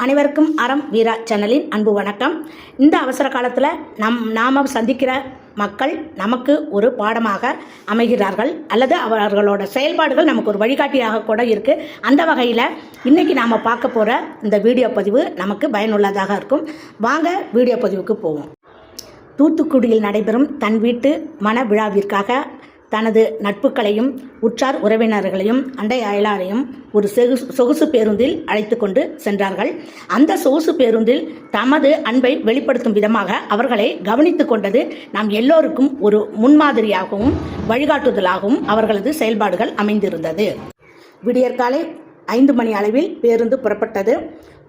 அனைவருக்கும் அறம் வீரா சேனலின் அன்பு வணக்கம். இந்த அவசர காலத்தில் நாம் சந்திக்கிற மக்கள் நமக்கு ஒரு பாடமாக அமைகிறார்கள், அல்லது அவர்களோட செயல்பாடுகள் நமக்கு ஒரு வழிகாட்டியாக கூட இருக்குது. அந்த வகையில் இன்றைக்கி நாம் பார்க்க போகிற இந்த வீடியோ பதிவு நமக்கு பயனுள்ளதாக இருக்கும். வாங்க வீடியோ பதிவுக்கு போவோம். தூத்துக்குடியில் நடைபெறும் தன் வீட்டு மன விழாவிற்காக தனது நட்புகளையும் உற்றார் உறவினர்களையும் அண்டை அயலாரையும் ஒரு சொகுசு பேருந்தில் அழைத்து கொண்டு சென்றார்கள். அந்த சொகுசு பேருந்தில் தமது அன்பை வெளிப்படுத்தும் விதமாக அவர்களை கவனித்து கொண்டது நாம் எல்லோருக்கும் ஒரு முன்மாதிரியாகவும் வழிகாட்டுதலாகவும் அவர்களது செயல்பாடுகள் அமைந்திருந்தது. விடியற்காலை 5 மணி அளவில் பேருந்து புறப்பட்டது.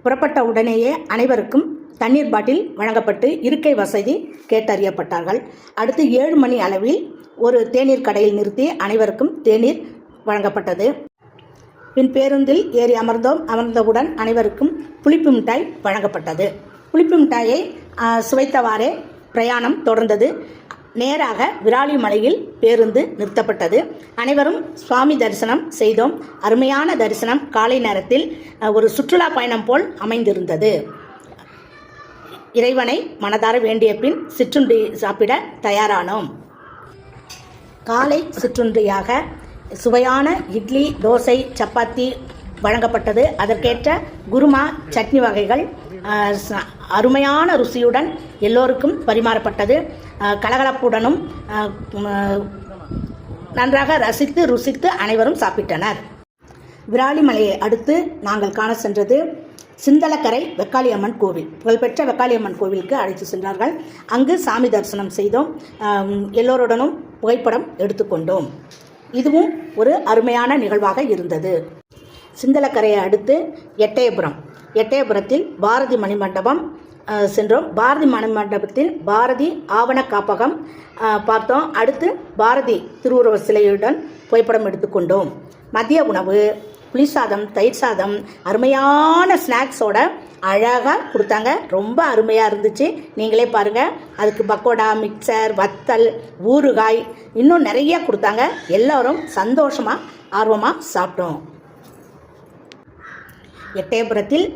புறப்பட்ட உடனேயே அனைவருக்கும் தண்ணீர் பாட்டில் வழங்கப்பட்டு இருக்கை வசதி கேட்டறியப்பட்டார்கள். அடுத்து 7 மணி அளவில் ஒரு தேநீர் கடையில் நிறுத்தி அனைவருக்கும் தேநீர் வழங்கப்பட்டது. பின் பேருந்தில் ஏறி அமர்ந்தவுடன் அனைவருக்கும் புளிப்பு மிட்டாய் வழங்கப்பட்டது. புளிப்பு மிட்டாயை சுவைத்தவாறே பிரயாணம் தொடர்ந்தது. நேராக விராலிமலையில் பேருந்து நிறுத்தப்பட்டது. அனைவரும் சுவாமி தரிசனம் செய்தோம். அருமையான தரிசனம். காலை நேரத்தில் ஒரு சுற்றுலா பயணம் போல் அமைந்திருந்தது. இறைவனை மனதார வேண்டிய பின் சிற்றுண்டி சாப்பிட தயாரானோம். காலை சிற்றுண்டியாக சுவையான இட்லி, தோசை, சப்பாத்தி வழங்கப்பட்டது. அதற்கேற்ற குருமா, சட்னி வகைகள் அருமையான ருசியுடன் எல்லோருக்கும் பரிமாறப்பட்டது. கலகலப்புடனும் நன்றாக ரசித்து ருசித்து அனைவரும் சாப்பிட்டனர். விராலிமலையை அடுத்து நாங்கள் காண சென்றது சிந்தலக்கரை வெக்காளியம்மன் கோவில். புகழ்பெற்ற வெக்காளியம்மன் கோவிலுக்கு அழைத்து சென்றார்கள். அங்கு சாமி தரிசனம் செய்தோம். எல்லோருடனும் புகைப்படம் எடுத்துக்கொண்டோம். இதுவும் ஒரு அருமையான நிகழ்வாக இருந்தது. சிந்தலக்கரையை அடுத்து எட்டயபுரத்தில் பாரதி மணிமண்டபம் சென்றோம். பாரதி மணிமண்டபத்தில் பாரதி ஆவண காப்பகம் பார்த்தோம். அடுத்து பாரதி திருவுருவ சிலையுடன் புகைப்படம் எடுத்துக்கொண்டோம். மதிய உணவு புளிசாதம், தயிர் சாதம், அருமையான ஸ்நாக்ஸோட அழகாக கொடுத்தாங்க. ரொம்ப அருமையாக இருந்துச்சு. நீங்களே பாருங்கள். அதுக்கு பக்கோடா, மிக்சர், வத்தல், ஊறுகாய் இன்னும் நிறைய கொடுத்தாங்க. எல்லோரும் சந்தோஷமாக ஆர்வமாக சாப்பிட்டோம். எட்டயபுரத்தில்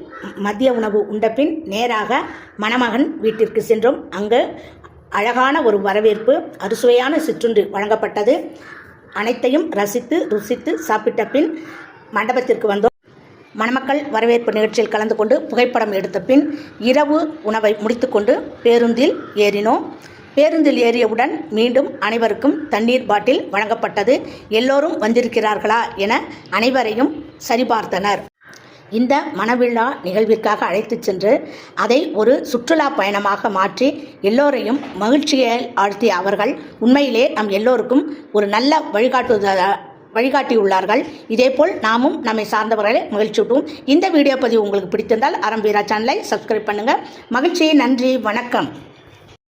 மதிய உணவு உண்ட பின் நேராக மணமகன் வீட்டிற்கு சென்றோம். அங்கு அழகான ஒரு வரவேற்பு, அறுசுவையான சிற்றுண்டி வழங்கப்பட்டது. அனைத்தையும் ரசித்து ருசித்து சாப்பிட்ட பின் மண்டபத்திற்கு வந்தோம். மணமக்கள் வரவேற்பு நிகழ்ச்சியில் கலந்து கொண்டு புகைப்படம் எடுத்த பின் இரவு உணவை முடித்துக்கொண்டு பேருந்தில் ஏறினோம். பேருந்தில் ஏறியவுடன் மீண்டும் அனைவருக்கும் தண்ணீர் பாட்டில் வழங்கப்பட்டது. எல்லோரும் வந்திருக்கிறார்களா என அனைவரையும் சரிபார்த்தனர். இந்த மணவிழா நிகழ்விற்காக அழைத்து சென்று அதை ஒரு சுற்றுலா பயணமாக மாற்றி எல்லோரையும் மகிழ்ச்சியில் ஆழ்த்திய அவர்கள் உண்மையிலே நம் எல்லோருக்கும் ஒரு நல்ல வழிகாட்டியுள்ளார்கள். இதேபோல் நாமும் நம்மை சார்ந்தவர்களை மகிழ்ச்சியூட்டும். இந்த வீடியோ பதிவு உங்களுக்கு பிடித்திருந்தால் அறம் வீரா சேனலை சப்ஸ்கிரைப் பண்ணுங்கள். மகிழ்ச்சி. நன்றி. வணக்கம்.